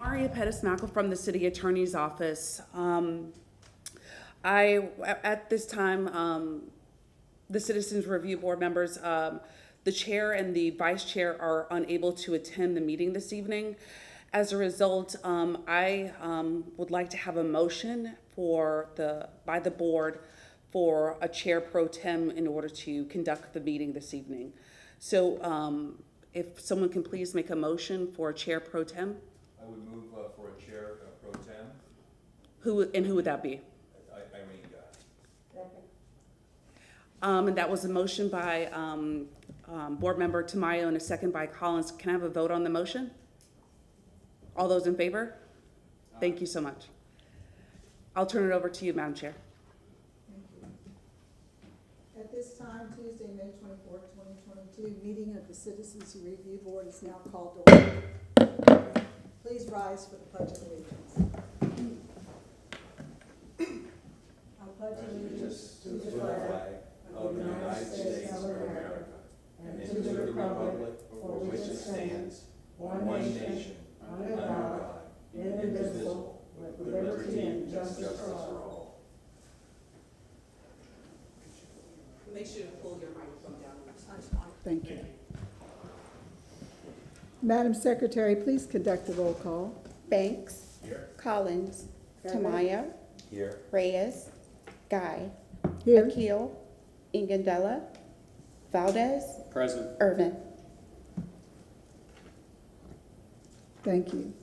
Maria Pettis-Mackel from the City Attorney's Office. At this time, the Citizens Review Board members, the chair and the vice chair are unable to attend the meeting this evening. As a result, I would like to have a motion by the board for a chair pro tem in order to conduct the meeting this evening. So if someone can please make a motion for a chair pro tem. I would move for a chair pro tem. Who would that be? Irene And that was a motion by board member Tamayo and a second by Collins. Can I have a vote on the motion? All those in favor? Thank you so much. I'll turn it over to you, Madam Chair. Thank you. At this time, Tuesday, May 24th, 2022, meeting of the Citizens Review Board is now called to order. Please rise for the Pledge of Allegiance. I pledge allegiance to the flag of the United States of America and to the republic for which it stands, one nation, under God, indivisible, with liberty and justice for all. Make sure to pull your microphone down. Thank you. Madam Secretary, please conduct the roll call. Banks. Here. Collins. Here. Tamayo. Here. Reyes. Guy. Here. Akil. Ingandela. Valdez. Present. Irvin. Thank you.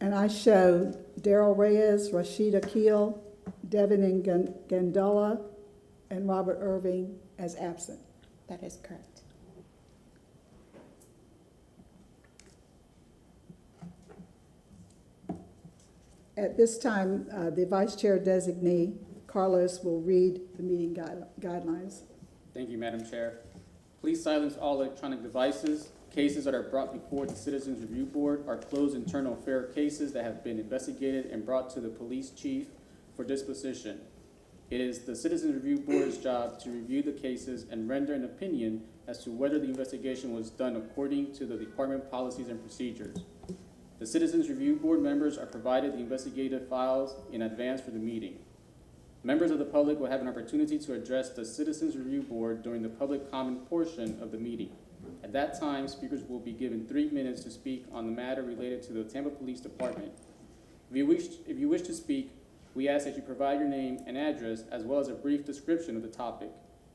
And I show Daryl Reyes, Rashid Akil, Devin Ingandela, and Robert Irving as absent. That is correct. At this time, the Vice Chair designee, Carlos, will read the meeting guidelines. Thank you, Madam Chair. Please silence all electronic devices. Cases that are brought before the Citizens Review Board are closed internal affair cases that have been investigated and brought to the police chief for disposition. It is the Citizens Review Board's job to review the cases and render an opinion as to whether the investigation was done according to the department policies and procedures. The Citizens Review Board members are provided the investigative files in advance for the meeting. Members of the public will have an opportunity to address the Citizens Review Board during the public comment portion of the meeting. At that time, speakers will be given 3 minutes to speak on the matter related to the Tampa Police Department. If you wish to speak, we ask that you provide your name and address as well as a brief description of the topic.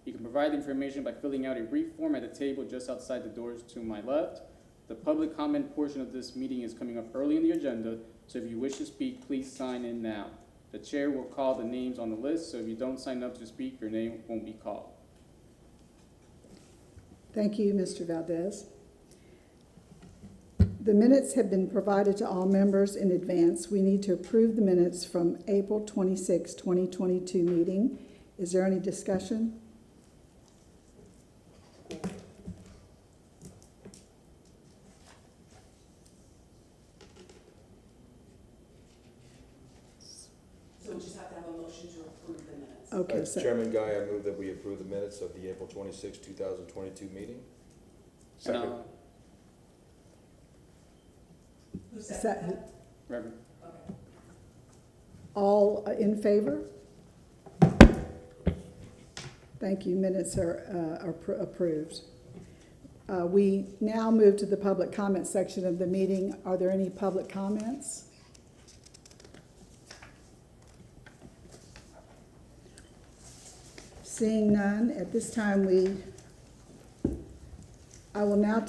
You can provide the information by filling out a brief form at the table just outside the doors to my left. The public comment portion of this meeting is coming up early in the agenda, so if you wish to speak, please sign in now. The chair will call the names on the list, so if you don't sign up to speak, your name won't be called. Thank you, Mr. Valdez. The minutes have been provided to all members in advance. We need to approve the minutes from April 26, 2022 meeting. Is there any discussion? So we just have to have a motion to approve the minutes. Okay, so Chairman Guy, I move that we approve the minutes of the April 26, 2022 meeting. Second. Who Second. seconded that? Reverend. Okay. all in favor? Thank you. Minutes are approved. We now move to the public comment section of the meeting. Are there any public comments? Seeing none, at this time I will now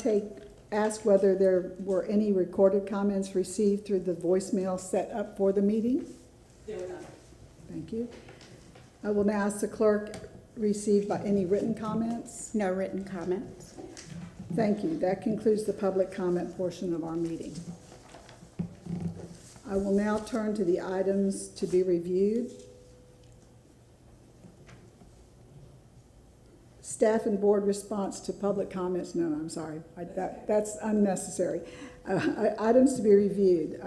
ask whether there were any recorded comments received through the voicemail set up for the meeting. There were none. Thank you. I will now ask the clerk, received by any written comments? No written comments. Thank you. That concludes the public comment portion of our meeting. I will now turn to the items to be reviewed. Staff and board response to public comments. No, I'm sorry. That's unnecessary. Items to be reviewed.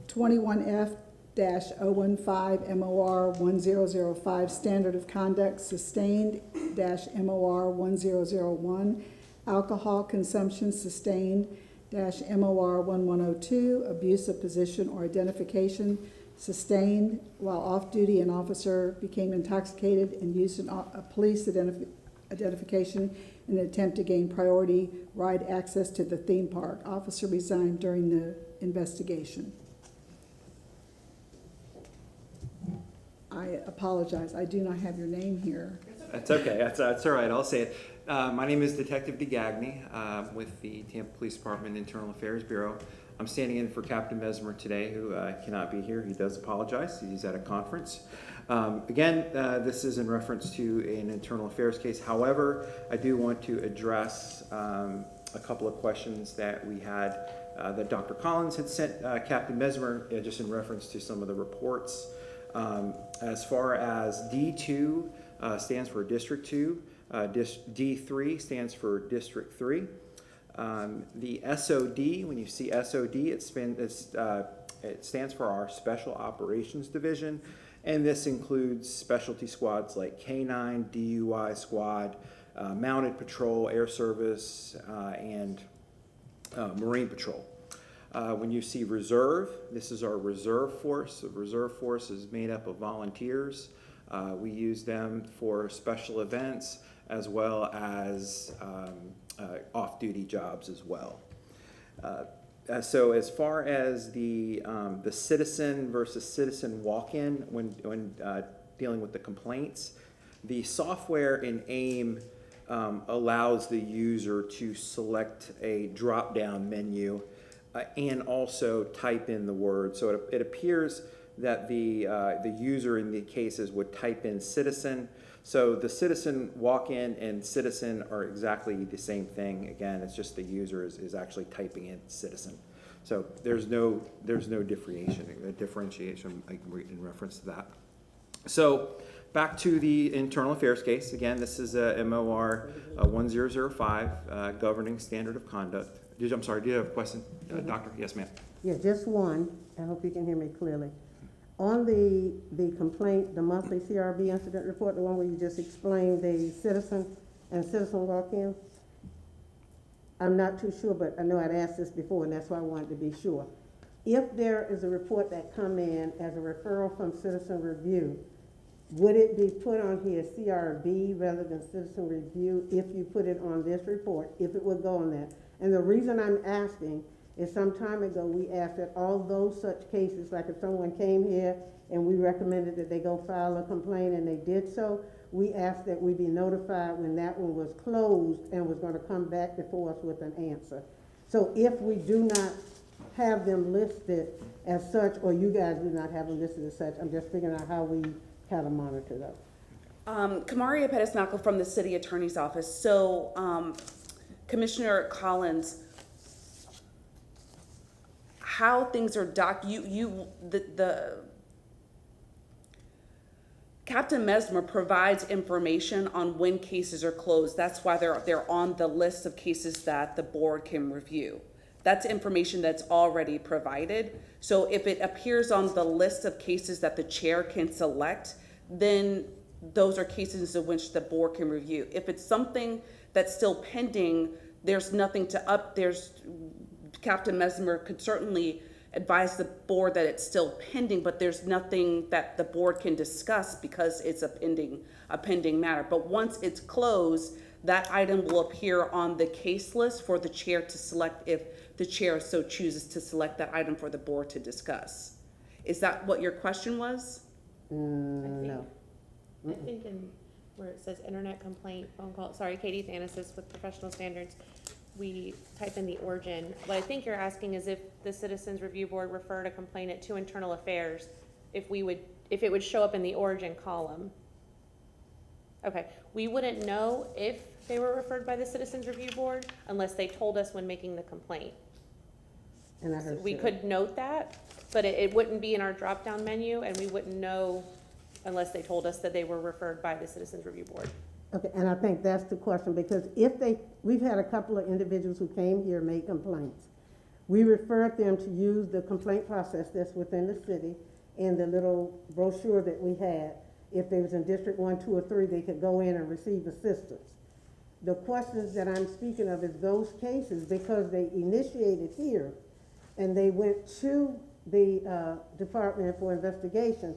21F-015 MOR 1005 Standard of Conduct Sustained -MOR 1001 Alcohol Consumption Sustained MOR 1102, abuse of position or identification sustained while off-duty, an officer became intoxicated and used a police identification in an attempt to gain priority ride access to the theme park. Officer resigned during the investigation. I apologize, I do not have your name here. That's okay. That's all right. I'll say it. My name is Detective DeGagny with the Tampa Police Department Internal Affairs Bureau. I'm standing in for Captain Mesmer today, who cannot be here. He does apologize. He's at a conference. Again, this is in reference to an internal affairs case. However, I do want to address a couple of questions that we had that Dr. Collins had sent Captain Mesmer, just in reference to some of the reports. As far as D2 stands for District 2, D3 stands for District 3. The SOD, when you see SOD, it stands for our Special Operations Division, and this includes specialty squads like K9, DUI squad, Mounted Patrol, Air Service, and Marine Patrol. When you see Reserve, this is our Reserve Force. The Reserve Force is made up of volunteers. We use them for special events as well as off-duty jobs as well. So as far as the citizen versus citizen walk-in when dealing with the complaints, the software in AIM allows the user to select a drop-down menu and also type in the word. So it appears that the user in the cases would type in citizen. So the citizen walk-in and citizen are exactly the same thing. Again, it's just the user is actually typing in citizen. So there's no differentiation in reference to that. So back to the internal affairs case. Again, this is a MOR 1005, governing standard of conduct. I'm sorry, do you have a question, Doctor? Yes, ma'am. Yeah, just one. I hope you can hear me clearly. On the complaint, the monthly CRB incident report, the one where you just explained the citizen and citizen walk-in, I'm not too sure, but I know I'd asked this before, and that's why I wanted to be sure. If there is a report that come in as a referral from citizen review, would it be put on here CRB rather than citizen review if you put it on this report, if it would go on that? And the reason I'm asking is some time ago we asked that all those such cases, like if someone came here and we recommended that they go file a complaint and they did so, we asked that we be notified when that one was closed and was going to come back before us with an answer. So if we do not have them listed as such, or you guys do not have them listed as such, I'm just figuring out how we kind of monitor those. Kamaria Pettis-Knuckle from the City Attorney's Office. So Commissioner Collins, how things are the Captain Mesmer provides information on when cases are closed. That's why they're on the list of cases that the board can review. That's information that's already provided. So if it appears on the list of cases that the chair can select, then those are cases in which the board can review. If it's something that's still pending, there's nothing to Captain Mesmer could certainly advise the board that it's still pending, but there's nothing that the board can discuss because it's a pending matter. But once it's closed, that item will appear on the case list for the chair to select if the chair so chooses to select that item for the board to discuss. Is that what your question was? No. I think in where it says internet complaint, phone call, sorry, Katie Thanasis with Professional Standards, we type in the origin. What I think you're asking is if the Citizens Review Board referred a complainant to Internal Affairs, if it would show up in the origin column. Okay, we wouldn't know if they were referred by the Citizens Review Board unless they told us when making the complaint. And I heard We could note that, but it wouldn't be in our drop-down menu, and we wouldn't know unless they told us that they were referred by the Citizens Review Board. Okay, and I think that's the question, because we've had a couple of individuals who came here and made complaints. We referred them to use the complaint process that's within the city and the little brochure that we had. If they was in District 1, 2, or 3, they could go in and receive assistance. The questions that I'm speaking of is those cases, because they initiated here and they went to the Department for Investigation.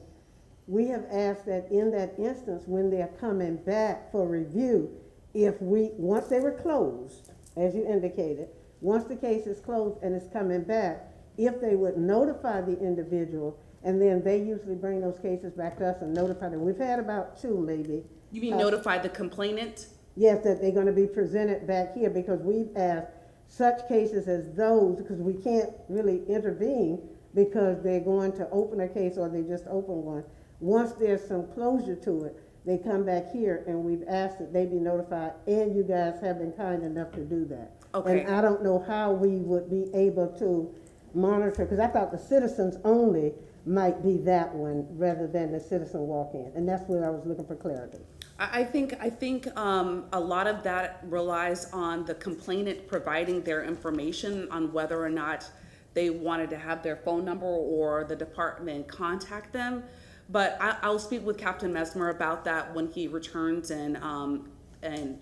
We have asked that in that instance, when they're coming back for review, once they were closed, as you indicated, once the case is closed and it's coming back, if they would notify the individual, and then they usually bring those cases back to us and notify them. We've had about 2 maybe. You mean notify the complainant? Yes, that they're gonna be presented back here, because we've asked such cases as those, because we can't really intervene because they're going to open a case or they just open one. Once there's some closure to it, they come back here, and we've asked that they be notified, and you guys have been kind enough to do that. Okay. And I don't know how we would be able to monitor, because I thought the citizens only might be that one rather than the citizen walk-in, and that's where I was looking for clarity. I think a lot of that relies on the complainant providing their information on whether or not they wanted to have their phone number or the department contact them. But I'll speak with Captain Mesmer about that when he returns, and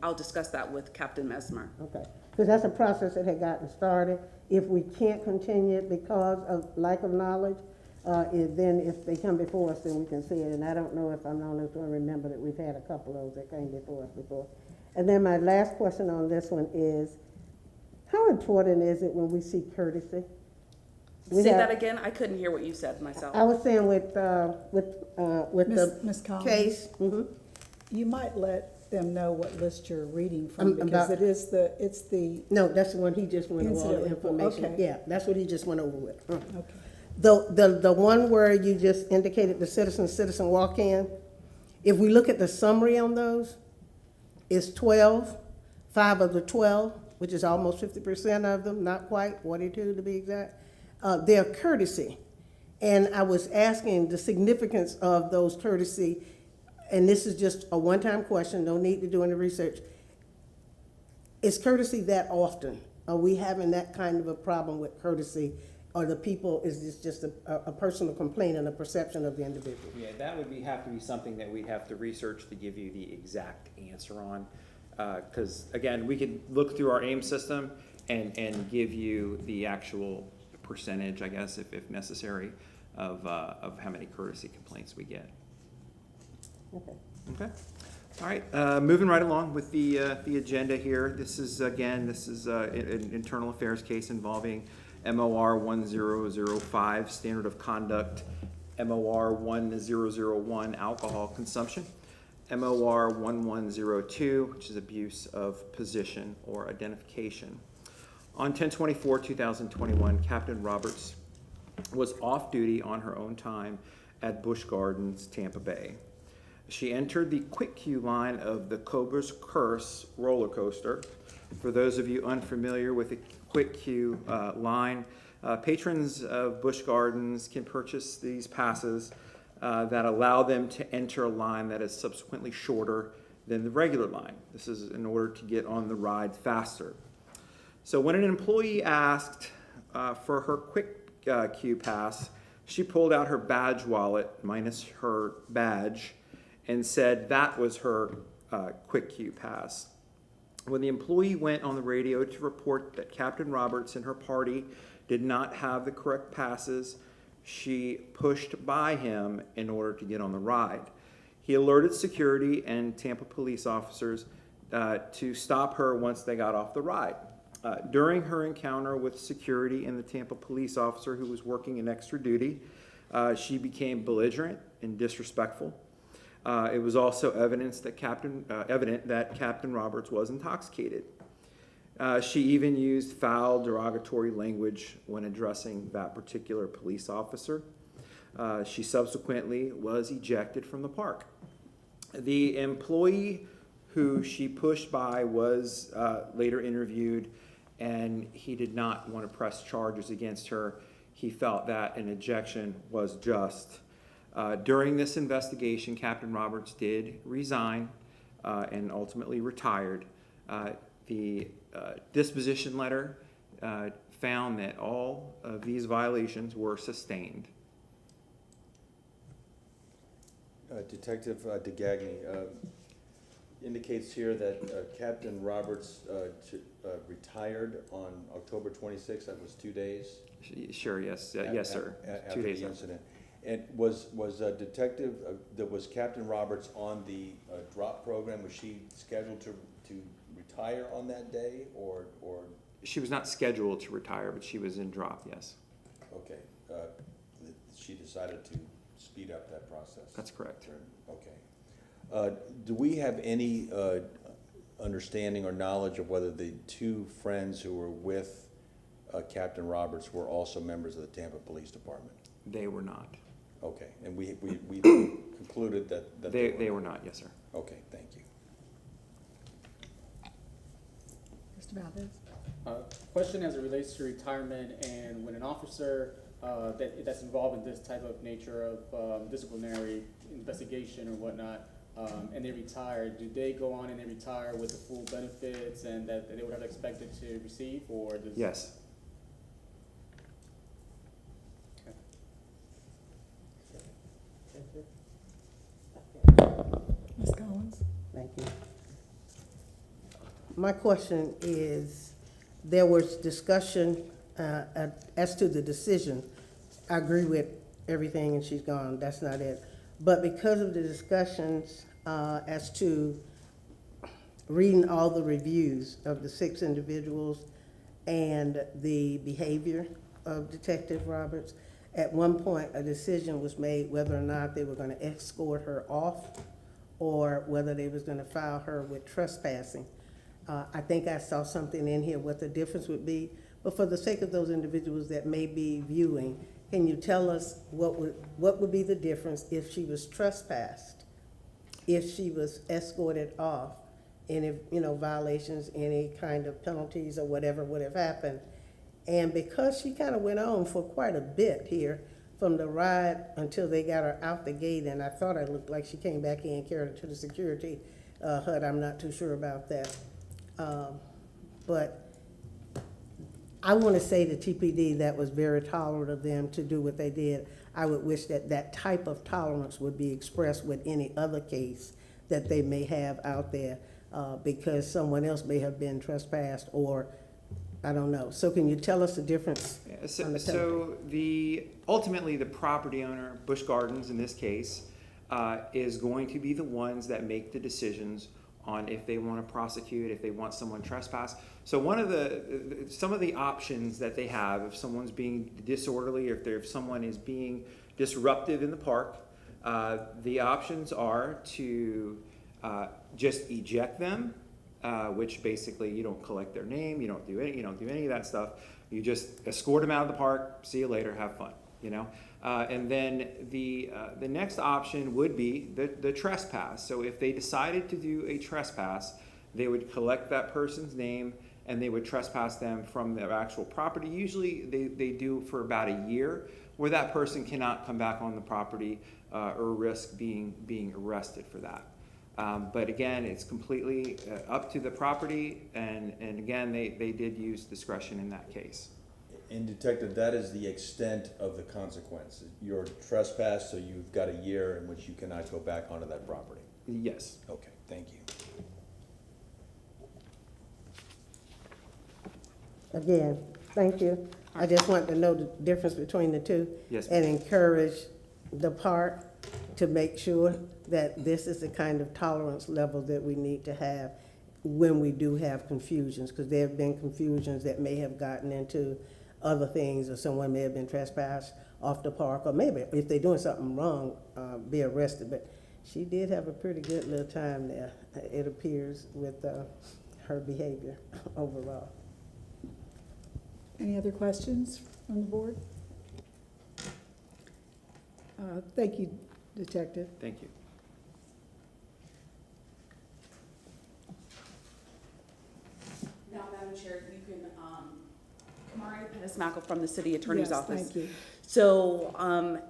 I'll discuss that with Captain Mesmer. Okay, because that's a process that had gotten started. If we can't continue it because of lack of knowledge, then if they come before us, then we can see it. And I don't know if I'm the only one to remember that we've had a couple of those that came before us before. And then my last question on this one is, how important is it when we see courtesy? Say that again. I couldn't hear what you said myself. I was saying with Ms. the Collins, case. you might let them know what list you're reading from, because about- it's the, No, that's the one he just went over all the Incident report, information. okay. Yeah, that's what he just went over with. okay. The one where you just indicated the citizen walk-in, if we look at the summary on those, it's 12, 5 of the 12, which is almost 50% of them, not quite, 42 to be exact. They're courtesy. And I was asking the significance of those courtesy, and this is just a one-time question, no need to do any research. Is courtesy that often? Are we having that kind of a problem with courtesy? Or the people, is this just a personal complaint and a perception of the individual? Yeah, that would have to be something that we'd have to research to give you the exact answer on. Because again, we could look through our AIM system and give you the actual percentage, I guess, if necessary, of how many courtesy complaints we get. Okay. Okay. All right. Moving right along with the agenda here. This is an internal affairs case involving MOR 1005, Standard of Conduct, MOR 1001, Alcohol Consumption, MOR 1102, which is Abuse of Position or Identification. On 10/24/2021, Captain Roberts was off duty on her own time at Busch Gardens, Tampa Bay. She entered the quick queue line of the Cobra's Curse roller coaster. For those of you unfamiliar with the quick queue line, patrons of Busch Gardens can purchase these passes that allow them to enter a line that is subsequently shorter than the regular line. This is in order to get on the ride faster. So when an employee asked for her quick queue pass, she pulled out her badge wallet minus her badge and said that was her quick queue pass. When the employee went on the radio to report that Captain Roberts and her party did not have the correct passes, she pushed by him in order to get on the ride. He alerted security and Tampa police officers to stop her once they got off the ride. During her encounter with security and the Tampa police officer who was working an extra duty, she became belligerent and disrespectful. It was also evident that Captain Roberts was intoxicated. She even used foul, derogatory language when addressing that particular police officer. She subsequently was ejected from the park. The employee who she pushed by was later interviewed, and he did not want to press charges against her. He felt that an ejection was just. During this investigation, Captain Roberts did resign and ultimately retired. The disposition letter found that all of these violations were sustained. Detective DeGagny, indicates here that Captain Roberts retired on October 26th. That was 2 days. Sure, yes, yes, sir. After 2 days. the incident. And was Detective, was Captain Roberts on the drop program? Was she scheduled to retire on that day, or? She was not scheduled to retire, but she was in drop, yes. Okay, she decided to speed up that process. That's correct. Okay. Do we have any understanding or knowledge of whether the two friends who were with Captain Roberts were also members of the Tampa Police Department? They were not. Okay, and we concluded that They were not, yes, sir. Okay, thank you. Mr. Valdez? Question as it relates to retirement, and when an officer that's involved in this type of nature of disciplinary investigation or whatnot, and they retire, do they go on and they retire with the full benefits and that they would have expected to receive, or does? Yes. Ms. Collins? Thank you. My question is, there was discussion as to the decision. I agree with everything and she's gone, that's not it. But because of the discussions as to reading all the reviews of the 6 individuals and the behavior of Detective Roberts, at one point a decision was made whether or not they were going to escort her off or whether they was going to file her with trespassing. I think I saw something in here what the difference would be, but for the sake of those individuals that may be viewing, can you tell us what would be the difference if she was trespassed, if she was escorted off, and if, violations, any kind of penalties or whatever would have happened? And because she kind of went on for quite a bit here, from the ride until they got her out the gate, and I thought it looked like she came back in and carried her to the security hut. I'm not too sure about that. But I want to say to TPD that was very tolerant of them to do what they did. I would wish that that type of tolerance would be expressed with any other case that they may have out there, because someone else may have been trespassed, or I don't know. So can you tell us the difference? So ultimately the property owner, Busch Gardens in this case, is going to be the ones that make the decisions on if they want to prosecute, if they want someone trespass. So some of the options that they have, if someone's being disorderly, or if someone is being disruptive in the park, the options are to just eject them, which basically you don't collect their name, you don't do any of that stuff. You just escort them out of the park. See you later. Have fun. And then the next option would be the trespass. So if they decided to do a trespass, they would collect that person's name and they would trespass them from their actual property. Usually they do for about a year, where that person cannot come back on the property or risk being arrested for that. But again, it's completely up to the property, and again, they did use discretion in that case. And Detective, that is the extent of the consequence. You're trespassed, so you've got a year in which you cannot go back onto that property. Yes. Okay, thank you. Again, thank you. I just want to know the difference between the two. Yes, and encourage the park to make sure that this is the kind of tolerance level that we need to have when we do have confusions, because there have been confusions that may have gotten into other things, or someone may have been trespassed off the park, or maybe if they're doing something wrong, be arrested. But she did have a pretty good little time there, it appears, with her behavior overall. Any other questions from the board? Thank you, Detective. Thank you. Now, Madam Chair, you can, Kamari Pettis-Mackel from the City Attorney's Office. Yes, thank you. So,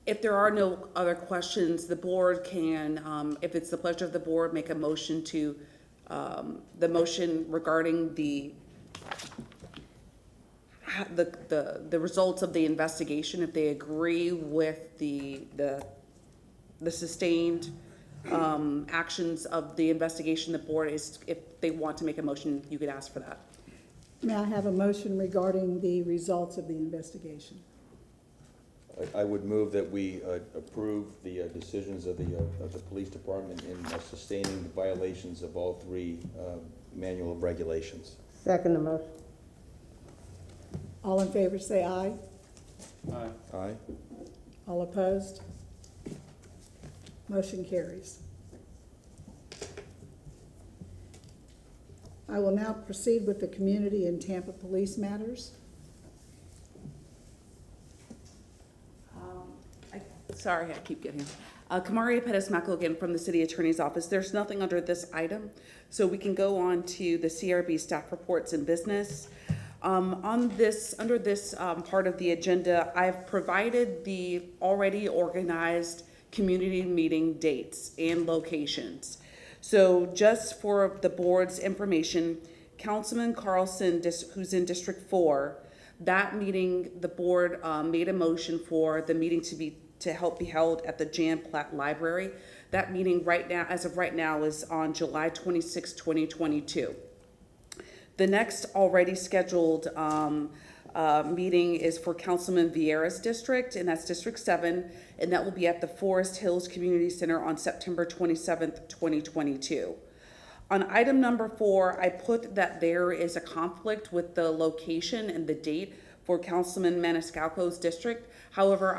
if there are no other questions, the board can, if it's the pleasure of the board, make a motion to, the motion regarding the results of the investigation, if they agree with the sustained actions of the investigation, the board is, if they want to make a motion, you could ask for that. May I have a motion regarding the results of the investigation? I would move that we approve the decisions of the police department in sustaining the violations of all three manual of regulations. Second the motion. All in favor, say aye. Aye. Aye. All opposed? Motion carries. I will now proceed with the community and Tampa police matters. Sorry, I keep getting. Kamaria Pettis-Mackel again from the City Attorney's Office. There's nothing under this item, so we can go on to the CRB staff reports and business. Under this part of the agenda, I've provided the already organized community meeting dates and locations. So just for the board's information, Councilman Carlson, who's in District 4, that meeting, the board made a motion for the meeting to help be held at the Jan Platt Library. That meeting right now, as of right now, is on July 26, 2022. The next already scheduled meeting is for Councilman Vieira's district, and that's District 7, and that will be at the Forest Hills Community Center on September 27th, 2022. On item number 4, I put that there is a conflict with the location and the date for Councilman Maniscalco's district. However,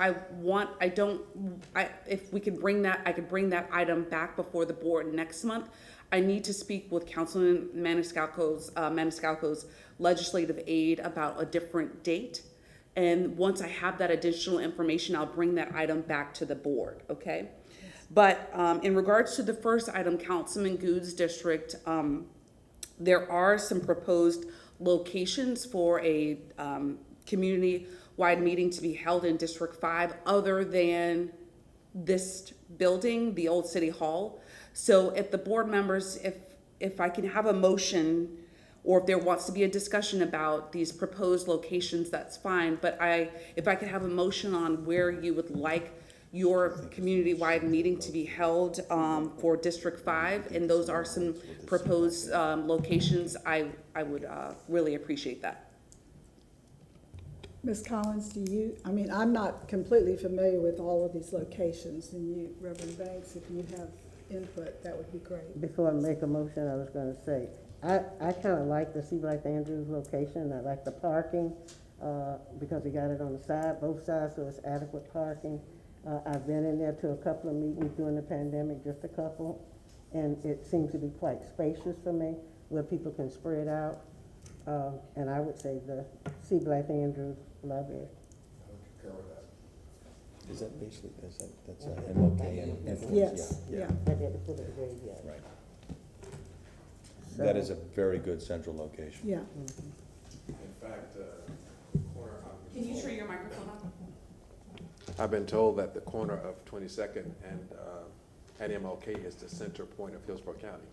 if we could bring that, I could bring that item back before the board next month. I need to speak with Councilman Maniscalco's legislative aide about a different date. And once I have that additional information, I'll bring that item back to the board, okay? But in regards to the first item, Councilman Good's district, there are some proposed locations for a community-wide meeting to be held in District 5 other than this building, the old City Hall. So if the board members, if I can have a motion, or if there wants to be a discussion about these proposed locations, that's fine. But if I could have a motion on where you would like your community-wide meeting to be held for District 5, and those are some proposed locations, I would really appreciate that. Ms. Collins, I'm not completely familiar with all of these locations, and you, Reverend Banks, if you have input, that would be great. Before I make a motion, I was gonna say, I kind of like the C. Blythe Andrews location. I like the parking, because we got it on the side, both sides, so it's adequate parking. I've been in there to a couple of meetings during the pandemic, just a couple, and it seems to be quite spacious for me, where people can spread out. And I would say the C. Blythe Andrews Library. Is that basically, that's MLK and influence? Yes, yeah. I did put it there, yeah. Right. So- That is a very good central location. Yeah. In fact, corner. Can you turn your microphone on? I've been told that the corner of 22nd and MLK is the center point of Hillsborough County.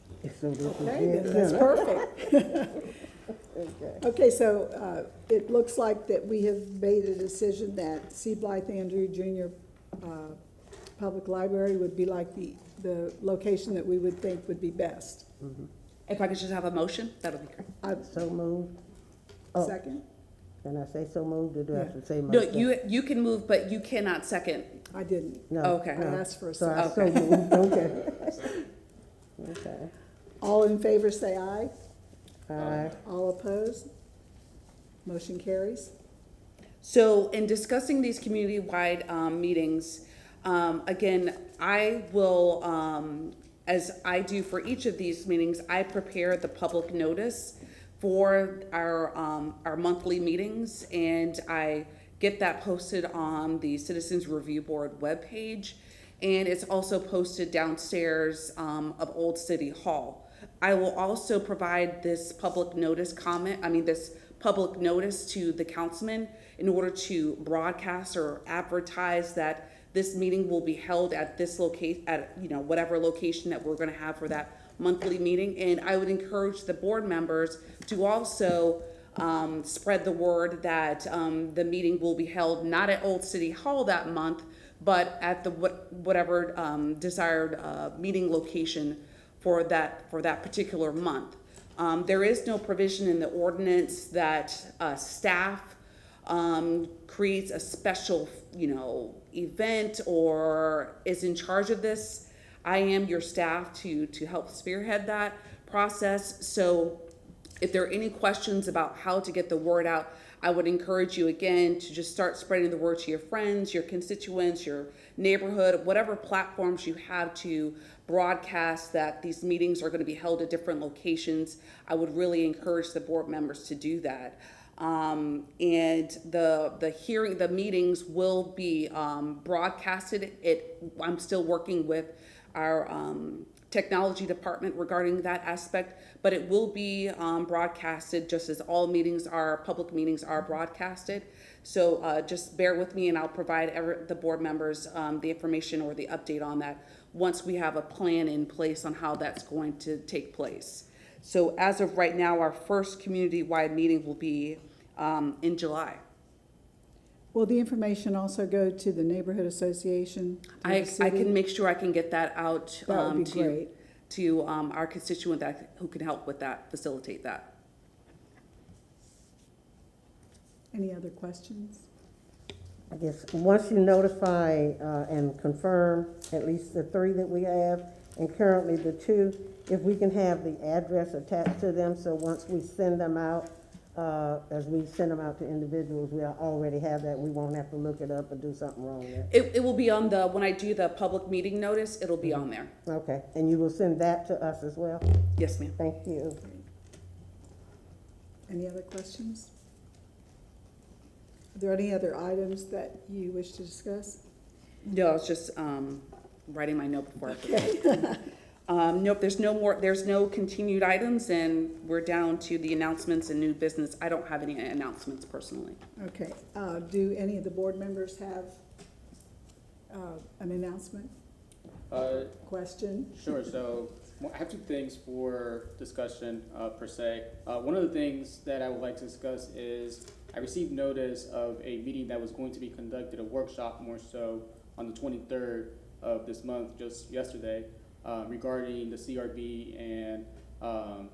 So this is Okay, it. then that's perfect. Okay. Okay, so it looks like that we have made a decision that C. Blythe Andrew Jr. Public Library would be like the location that we would think would be best. If I could just have a motion, that would be great. I'd So moved. Oh, second. can I say so moved, or do I have to say No, motion? you can move, but you cannot second. I didn't. No, Okay. no. I asked for a So second. I so moved, okay. Okay. All in favor, say aye. Aye. All opposed? Motion carries. So in discussing these community-wide meetings, again, I will, as I do for each of these meetings, I prepare the public notice for our monthly meetings, and I get that posted on the Citizens Review Board webpage, and it's also posted downstairs of Old City Hall. I will also provide this public notice this public notice to the councilman in order to broadcast or advertise that this meeting will be held at this whatever location that we're gonna have for that monthly meeting. And I would encourage the board members to also spread the word that the meeting will be held not at Old City Hall that month, but at the whatever desired meeting location for that particular month. There is no provision in the ordinance that staff creates a special, event or is in charge of this. I am your staff to help spearhead that process. So if there are any questions about how to get the word out, I would encourage you again to just start spreading the word to your friends, your constituents, your neighborhood, whatever platforms you have to broadcast that these meetings are going to be held at different locations. I would really encourage the board members to do that. And the meetings will be broadcasted. I'm still working with our technology department regarding that aspect, but it will be broadcasted just as all public meetings are broadcasted. So just bear with me and I'll provide the board members the information or the update on that once we have a plan in place on how that's going to take place. So as of right now, our first community-wide meeting will be in July. Will the information also go to the neighborhood association? I can make sure I can get that out That would be great. to our constituent who can help with that, facilitate that. Any other questions? I guess, once you notify and confirm at least the 3 that we have, and currently the 2, if we can have the address attached to them, so once we send them out, as we send them out to individuals, we already have that, we won't have to look it up or do something wrong there. It will be on when I do the public meeting notice, it'll be on there. Okay, and you will send that to us as well? Yes, ma'am. Thank you. Any other questions? Are there any other items that you wish to discuss? No, I was just writing my note before I forget. Nope, there's no continued items, and we're down to the announcements and new business. I don't have any announcements personally. Okay, do any of the board members have an announcement, question? Sure, so I have 2 things for discussion per se. One of the things that I would like to discuss is I received notice of a meeting that was going to be conducted, a workshop more so, on the 23rd of this month, just yesterday, regarding the CRB and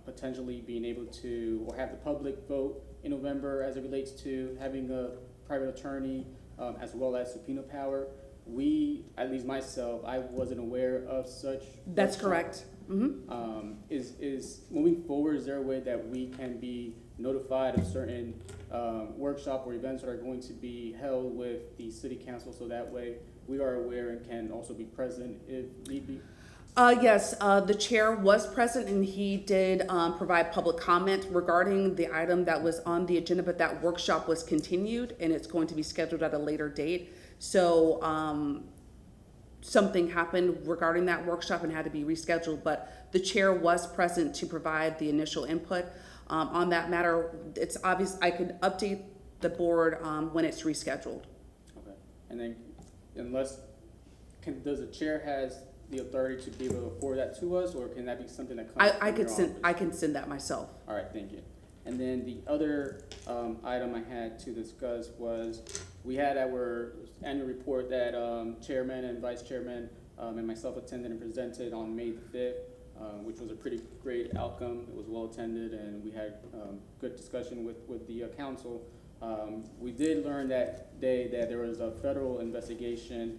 potentially being able to, or have the public vote in November as it relates to having a private attorney as well as subpoena power. At least myself, I wasn't aware of such. That's correct. Mm-hmm. Is moving forward, is there a way that we can be notified of certain workshop or events that are going to be held with the city council, so that way we are aware and can also be present if need be? Yes, the chair was present and he did provide public comment regarding the item that was on the agenda, but that workshop was continued and it's going to be scheduled at a later date. So something happened regarding that workshop and had to be rescheduled, but the chair was present to provide the initial input on that matter. It's obvious I could update the board when it's rescheduled. Okay, and then does the chair has the authority to be able to forward that to us, or can that be something that comes from your office? I can send that myself. All right, thank you. And then the other item I had to discuss was we had our annual report that chairman and vice chairman and myself attended and presented on May the 5th, which was a pretty great outcome. It was well attended and we had good discussion with the council. We did learn that day that there was a federal investigation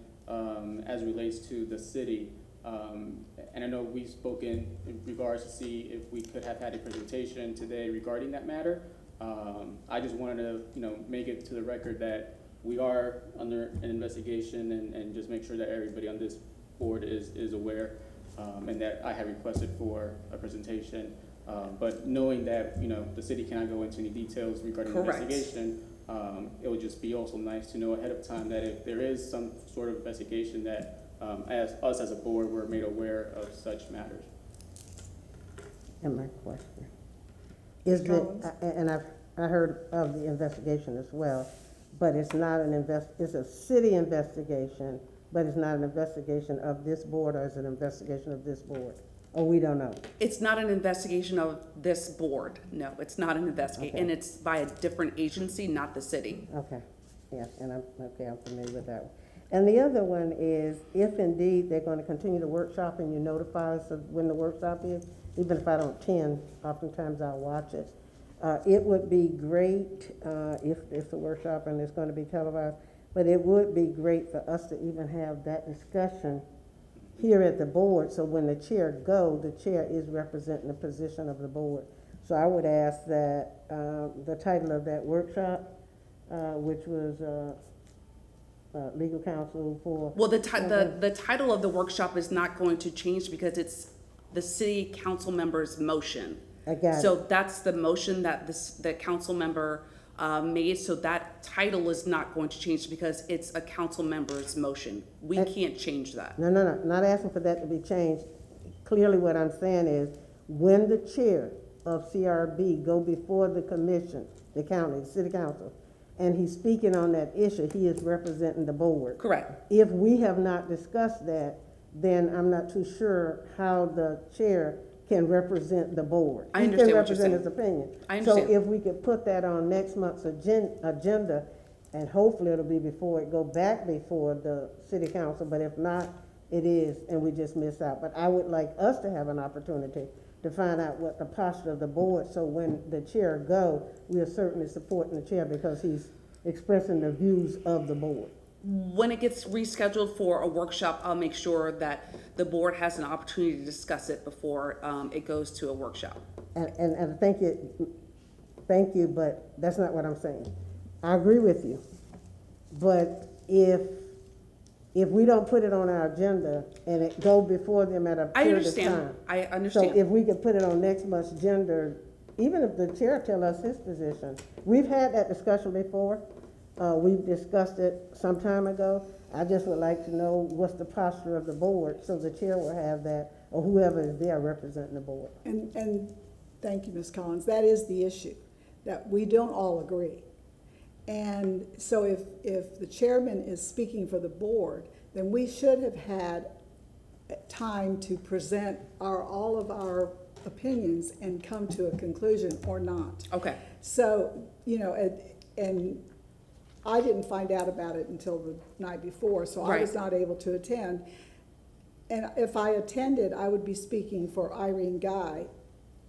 as it relates to the city. And I know we've spoken in regards to see if we could have had a presentation today regarding that matter. I just wanted to, make it to the record that we are under an investigation and just make sure that everybody on this board is aware, and that I have requested for a presentation. But knowing that, the city cannot go into any details regarding the investigation, it would just be also nice to know ahead of time that if there is some sort of investigation that as a board, we're made aware of such matters. And my question is that, and I heard of the investigation as well, but it's not it's a city investigation, but it's not an investigation of this board, or is it an investigation of this board? Or we don't know? It's not an investigation of this board. No, it's not an investigation, Okay. And it's by a different agency, not the city. Okay, yeah, and I'm familiar with that one. And the other one is, if indeed they're gonna continue the workshop and you notify us of when the workshop is, even if I don't attend, oftentimes I'll watch it. It would be great, if it's a workshop and it's gonna be televised, but it would be great for us to even have that discussion here at the board, so when the chair the chair is representing the position of the board. So I would ask that, the title of that workshop, which was, legal counsel for. Well, the title of the workshop is not going to change because it's the city council member's motion. I got So it. that's the motion that the council member made, so that title is not going to change because it's a council member's motion. We can't change that. No, not asking for that to be changed. Clearly what I'm saying is, when the chair of CRB go before the commission, the county, the city council, and he's speaking on that issue, he is representing the board. Correct. If we have not discussed that, then I'm not too sure how the chair can represent the board. I understand what you're He can represent his opinion. I understand. So if we could put that on next month's agenda, and hopefully it'll be before it go back before the city council, but if not, it is, and we just miss out. But I would like us to have an opportunity to find out what the posture of the board, so when the chair go, we are certainly supporting the chair because he's expressing the views of the board. When it gets rescheduled for a workshop, I'll make sure that the board has an opportunity to discuss it before it goes to a workshop. And thank you, but that's not what I'm saying. I agree with you, but if we don't put it on our agenda and it go before them at a period of time. I understand. So if we could put it on next month's agenda, even if the chair tell us his position. We've had that discussion before. We've discussed it some time ago. I just would like to know what's the posture of the board, so the chair will have that, or whoever is there representing the board. And thank you, Ms. Collins. That is the issue, that we don't all agree. And so if the chairman is speaking for the board, then we should have had time to present all of our opinions and come to a conclusion or not. Okay. So, and I didn't find out about it until the night before, so I was not able to attend. And if I attended, I would be speaking for Irene Guy,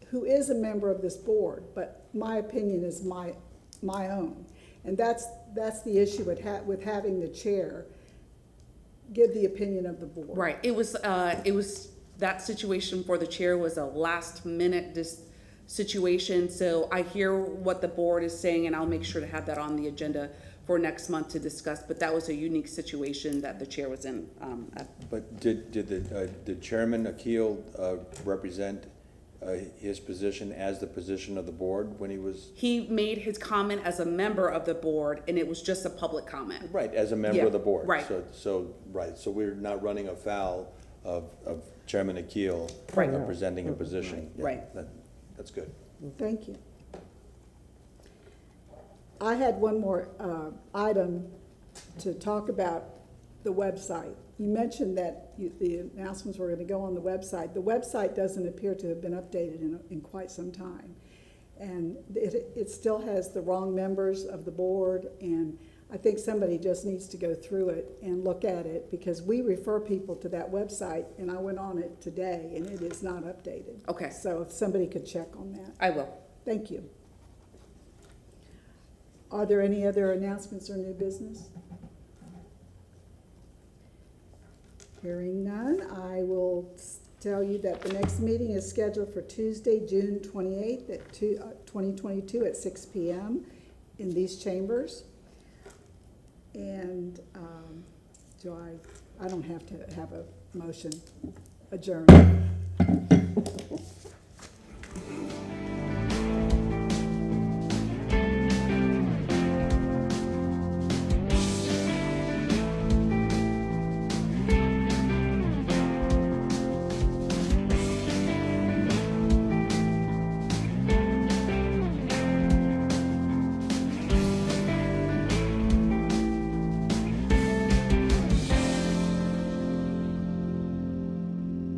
who is a member of this board, but my opinion is my own. And that's the issue with having the chair give the opinion of the board. Right. It was that situation for the chair was a last minute situation. So I hear what the board is saying, and I'll make sure to have that on the agenda for next month to discuss. But that was a unique situation that the chair was in. But did Chairman Akil represent his position as the position of the board when he was? He made his comment as a member of the board, and it was just a public comment. Right, as a member of the board. Right. So we're not running afoul of Chairman Akil Right. presenting a position. Yeah, Right. That's good. Thank you. I had one more item to talk about the website. You mentioned that the announcements were going to go on the website. The website doesn't appear to have been updated in quite some time. And it still has the wrong members of the board, and I think somebody just needs to go through it and look at it, because we refer people to that website, and I went on it today, and it is not updated. Okay. So if somebody could check on that. I will. Thank you. Are there any other announcements or new business? Hearing none, I will tell you that the next meeting is scheduled for Tuesday, June 28th at 2022 at 6 p.m. in these chambers. And I don't have to have a motion adjourned.